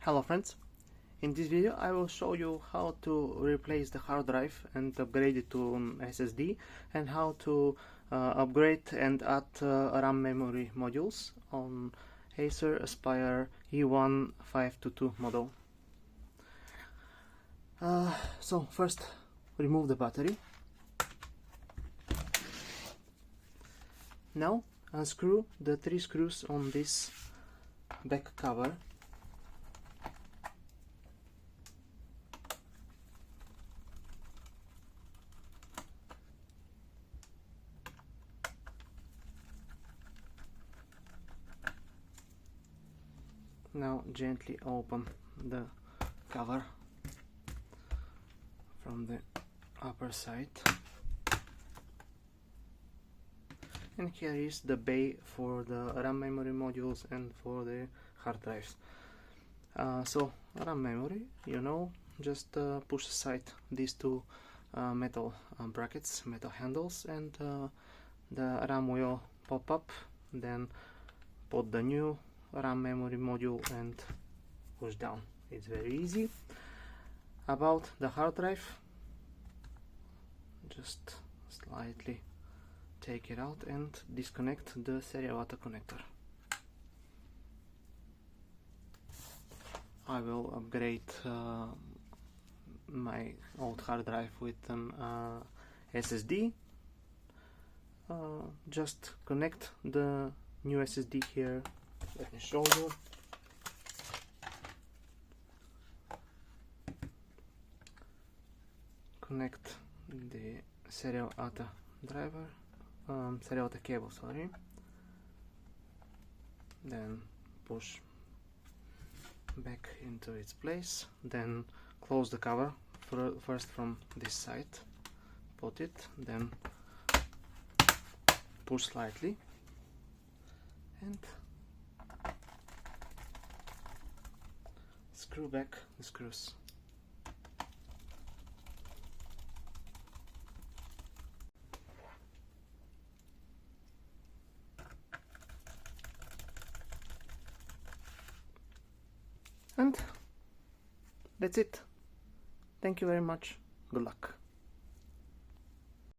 Hello friends, in this video I will show you how to replace the hard drive and upgrade it to an SSD, and how to upgrade and add RAM memory modules on Acer Aspire E1-522 model. So first, remove the battery. Now unscrew the 3 screws on this back cover. Now gently open the cover from the upper side, and here is the bay for the RAM memory modules and for the hard drives. So RAM memory, just push aside these two metal brackets, metal handles, and the RAM will pop up. Then put the new RAM memory module and push down. It's very easy. About the hard drive, just slightly take it out and disconnect the serial ATA connector. I will upgrade my old hard drive with an SSD. Just connect the new SSD here. Let me show you. Connect the serial ATA driver, serial ATA cable, sorry. Then push back into its place. Then close the cover first from this side. Put it, then push slightly, and screw back the screws. And that's it. Thank you very much. Good luck.